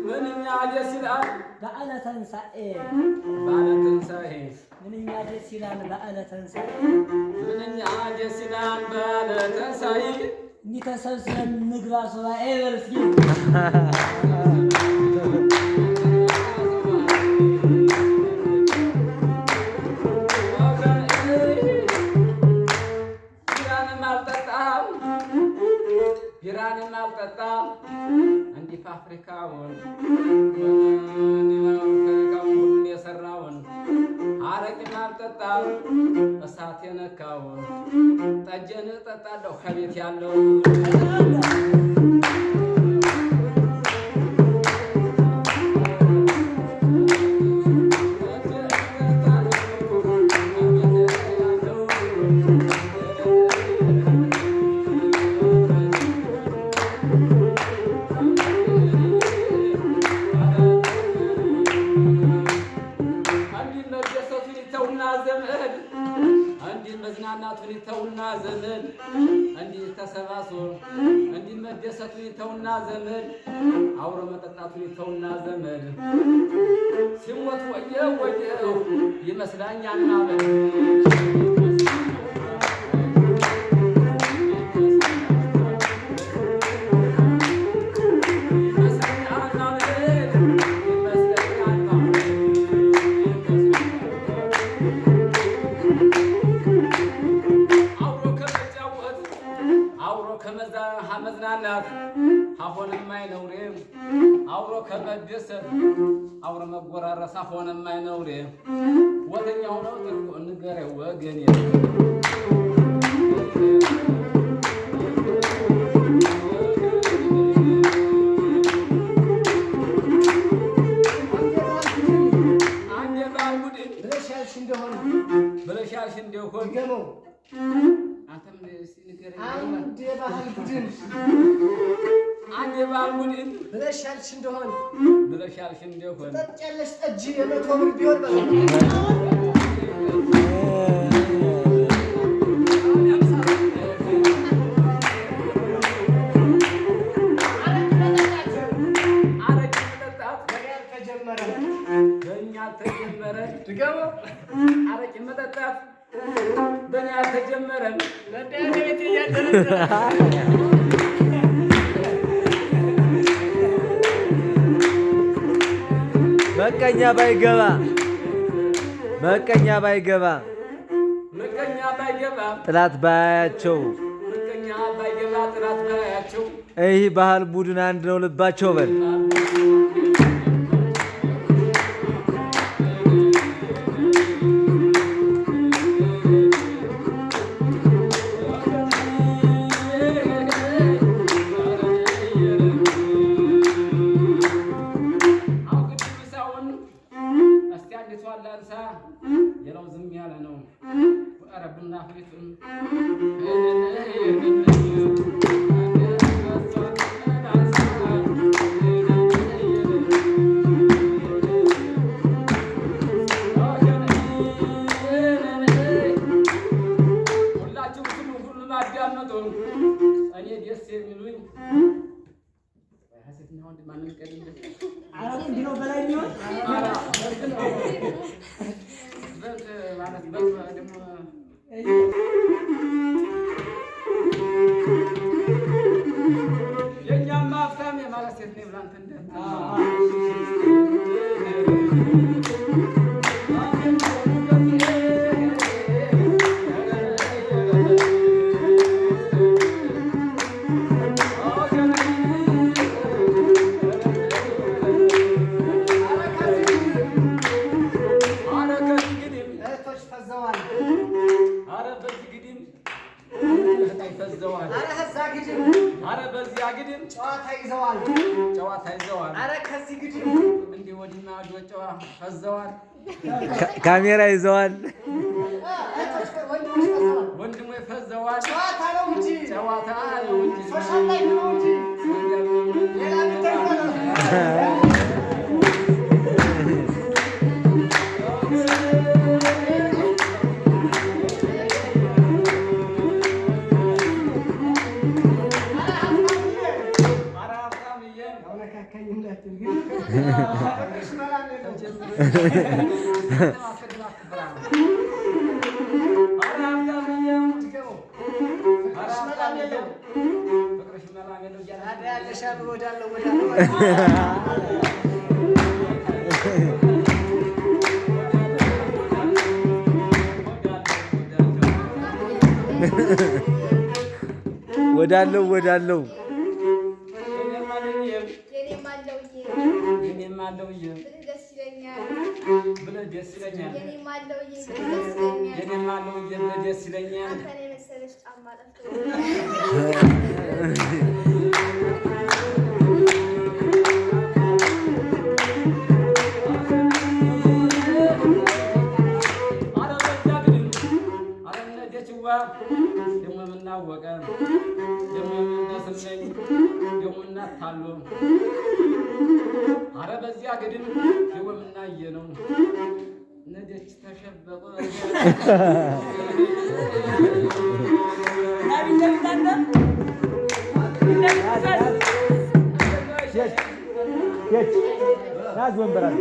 ምንኛ ደስ ይላል በዓለ ትንሣኤ በዓለ ትንሣኤ ምንኛ ደስ ይላል በዓለ ትንሣኤ ምንኛ ደስ ይላል በዓለ ትንሣኤ እንዲህ ተሰብስበን እንግባ ሱባኤ በል እስኪ ቢራንም አልጠጣም እንዲህ ፋብሪካውን ሁሉን የሰራውን አረቂም አልጠጣም እሳት የነካውን ጠጀን እጠጣለሁ ከቤት ያለው መዝናናቱን ይተውና ዘመድ እንዲህ ተሰባስቦ እንዲህ መደሰቱን ይተውና ዘመድ አውሮ መጠጣቱን ይተውና ዘመድ ሲሞት ወየው ወየው ይመስላኛል ማበል መዝናናት አሁንም አይነውሬም አውሮ ከመደሰት አውሮ መጎራረስ አሁንም አይነውሬም ወተኛው ነው ጥልቁ ንገረው ወገኔ አንዴ ባልጉድን ብለሻልሽ እንደሆን ገመው አንተም ንገረኝ አንድ የባህል ቡድን ብለሻልሽ እንደሆን ጠጭ ጠጅ የመቶ ብር ቢሆን አረቂ መጠጣት በእኛ አልተጀመረ ድገመው አረቂ መጠጣት በእኛ አልተጀመረም ለዳያቤት እያደረገ መቀኛ ባይገባ ጥላት ባያቸው ይህ ባህል ቡድን አንድ ነው ልባቸው በል የለው ዝም ያለ ነው አረብና ፍሪቱን ማንን ቀድም አራም እንዲኖር በላይ ነው ማለት ደግሞ የኛማ አፍታም የማለት ሴት ነው ብላንተ እንደ ካሜራ ይዘዋል። ወንድሙ ይፈዘዋል። ጨዋታ ነው እንጂ ወዳለው ብለህ ደስ ይለኛል። ደግሞ የምናወቀ ደግሞ የምናስለኝ ደግሞ እናታሉ አረ በዚያ ግድም ደግሞ የምናየ ነው ነደች ተሸበቀ ናዝ ወንበራል